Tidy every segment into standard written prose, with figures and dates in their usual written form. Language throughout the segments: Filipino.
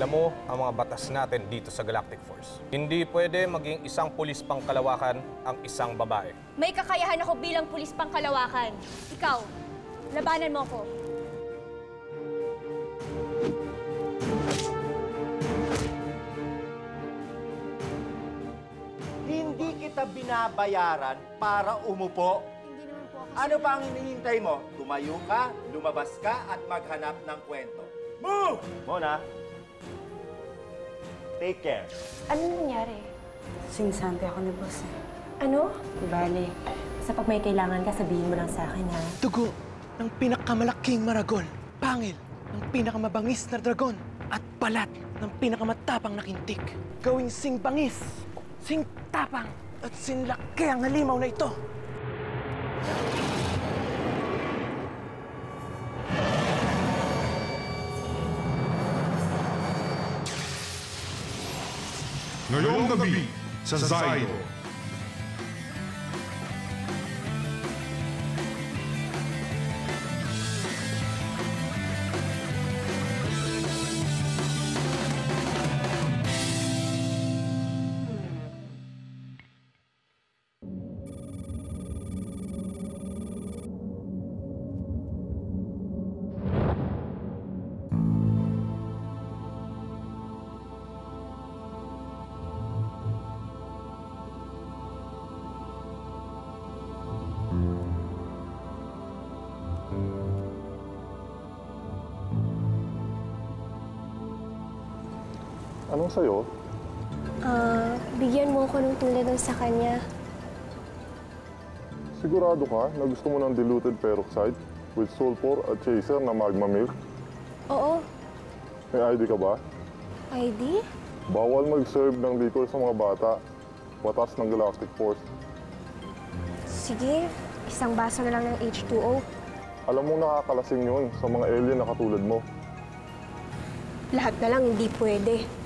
Alam mo, ang mga batas natin dito sa Galactic Force. Hindi pwede maging isang pulis pangkalawakan ang isang babae. May kakayahan ako bilang pulis pangkalawakan. Ikaw, labanan mo ko. Hindi kita binabayaran para umupo. Hindi naman po ako... Ano pa ang hinihintay mo? Tumayo ka, lumabas ka, at maghanap ng kwento. Move! Mona, take care. Ano nangyari? Sinisante ako ni boss eh. Ano? Bale, sa pag may kailangan ka, sabihin mo lang sa akin, ha? Dugo ng pinakamalaking maragon, pangil ng pinakamabangis na dragon, at balat ng pinakamatapang na kintik. Gawing sing bangis, sing tapang, at sinlaki ang halimaw na ito. Ngayong gabi sa Zylo. Anong sa'yo? Bigyan mo ko ng tulad ng sa kanya. Sigurado ka na gusto mo ng diluted peroxide with sulfur at chaser na magma milk? Oo. May ID ka ba? ID? Bawal mag-serve ng liquor sa mga bata. Batas ng Galactic Force. Sige, isang baso na lang ng H2O. Alam mo nakakalasing yun sa mga alien na katulad mo. Lahat na lang hindi pwede.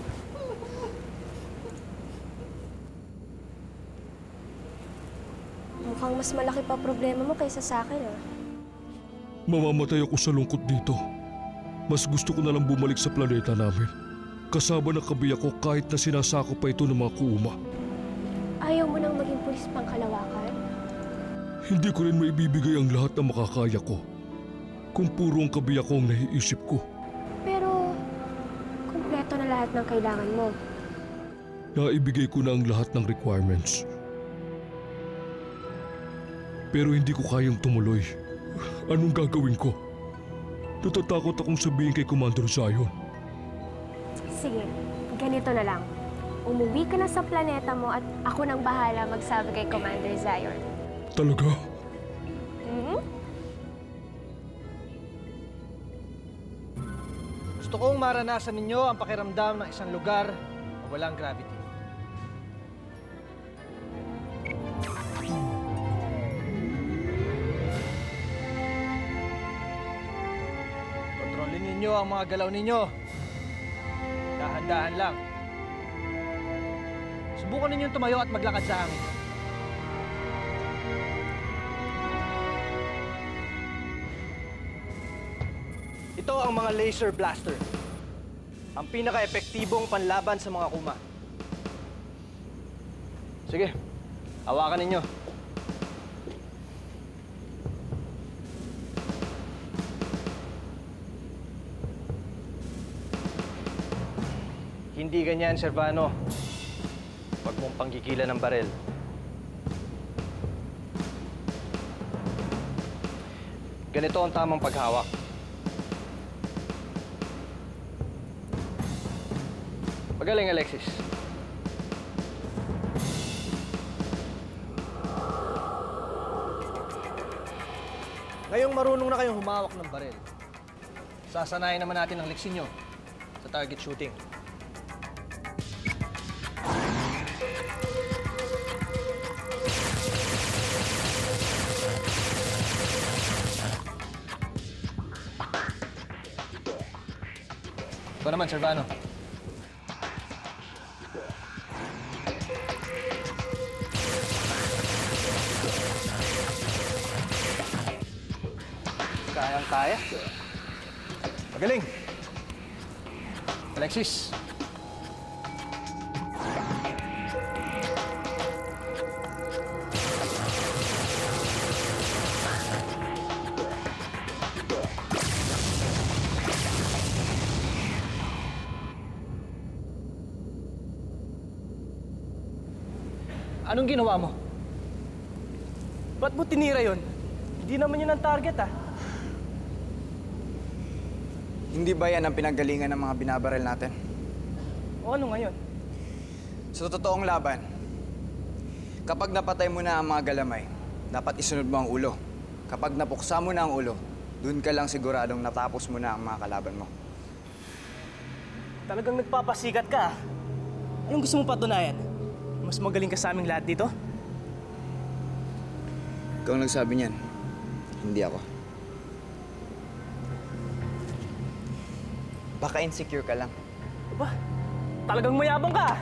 Mukhang mas malaki pa problema mo kaysa sa akin, ah. Mamamatay ako sa lungkot dito. Mas gusto ko na lang bumalik sa planeta namin. Kasama ng kabiyak ko kahit na sinasakop pa ito ng mga kuuma. Ayaw mo nang maging pulis pangkalawakan? Hindi ko rin maibibigay ang lahat na makakaya ko kung puro ang kabiyak ko ang naiisip ko. Pero, kumpleto na lahat ng kailangan mo. Naibigay ko na ang lahat ng requirements. Pero hindi ko kayang tumuloy. Anong gagawin ko? Natatakot akong sabihin kay Commander Zion. Sige, ganito na lang. Umuwi ka na sa planeta mo at ako nang bahala magsabi kay Commander Zion. Talaga? Gusto kong maranasan ninyo ang pakiramdam ng isang lugar na walang gravity. Kontrolin ninyo ang mga galaw ninyo. Dahan-dahan lang. Subukan ninyong tumayo at maglakad sa hangin. Ito ang mga laser blaster. Ang pinaka-epektibong panlaban sa mga kuma. Sige, hawakan ninyo. Hindi ganyan, Servano. Huwag mong panggigilan ng barel. Ganito ang tamang paghawak. Magaling, Alexis. Ngayong marunong na kayong humawak ng barel, sasanayin naman natin ang leksyon nyo sa target shooting. Ito naman, Servano. Kayang-kaya. Magaling. Alexis! Anong ginawa mo? Ba't mo tinira yun? Hindi naman yun ang target, ah. Hindi ba yan ang pinanggalingan ng mga binabaril natin? O ano ngayon? Sa totoong laban, kapag napatay mo na ang mga galamay, dapat isunod mo ang ulo. Kapag napuksa mo na ang ulo, dun ka lang siguradong natapos mo na ang mga kalaban mo. Talagang nagpapasikat ka, ah. Anong gusto mong patunayan? Mas magaling ka sa aming lahat dito? Ikaw ang nagsabi niyan, hindi ako. Baka insecure ka lang. Aba, talagang mayabang ka, ah.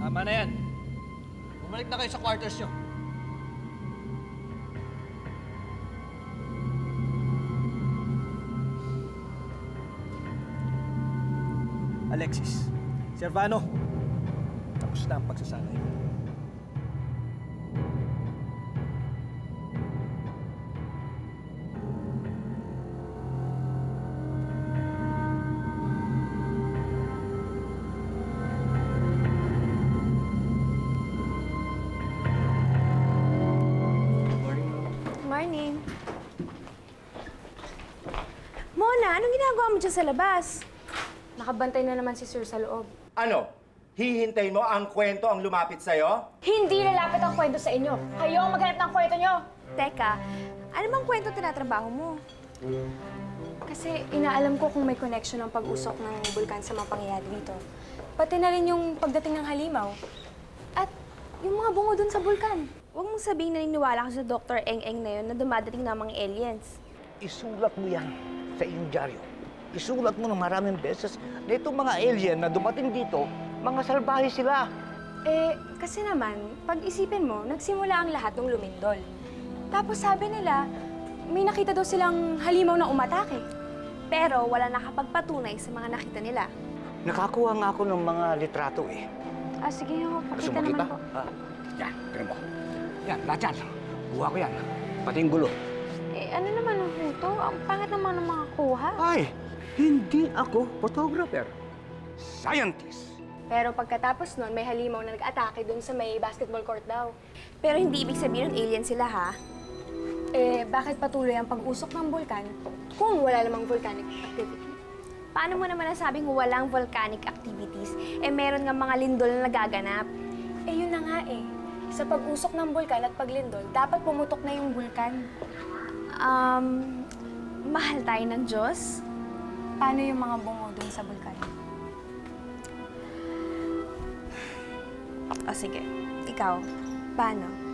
Tama na yan. Bumalik na kayo sa quarters nyo. Alexis, Servano, tapos na ang pagsasanay. Morning. Mona, anong ginagawa mo dyan sa labas? Nakabantay na naman si Sir sa loob. Ano? Hihintayin mo ang kwento ang lumapit sa'yo? Hindi lalapit ang kwento sa inyo. Kayo ang maghanap ng kwento nyo. Teka, ano bang kwento tinatrabaho mo? Kasi inaalam ko kung may connection ang pag-usok ng bulkan sa mga pangyayari dito. Pati na rin yung pagdating ng halimaw. At yung mga bungo dun sa bulkan. Huwag mong sabihin naniniwala ka sa Dr. Eng-Eng na yun na dumadating na mga aliens. Isulat mo yan sa iyong dyaryo. Isulat mo ng maraming beses na itong mga alien na dumating dito, mga salbahe sila. Eh, kasi naman, pag-isipin mo, nagsimula ang lahat ng lumindol. Tapos sabi nila, may nakita daw silang halimaw na umatake. Pero wala nakapagpatunay sa mga nakita nila. Nakakuha nga ako ng mga litrato eh. Ah, sige, Gusto pakita mo naman kita? po. Yan, tignan mo. Yan, lahat yan. Buha ko yan. Pati yung gulo. Eh, ano naman ang photo? Ang pangat naman ng mga kuha. Ay, hindi ako photographer. Scientist. Pero pagkatapos nun, may halimaw na nag-atake dun sa may basketball court daw. Pero hindi ibig sabihin nun alien sila, ha? Eh, bakit patuloy ang pag-usok ng bulkan kung wala namang volcanic activity? Paano mo naman nasabing walang volcanic activities? Eh, meron nga mga lindol na nagaganap. Eh, yun na nga eh. Sa pag-usok ng bulkan at paglindol, dapat pumutok na yung bulkan. Mahal tayo ng Diyos? Paano yung mga bungo dun sa bulkan? O sige, ikaw, paano?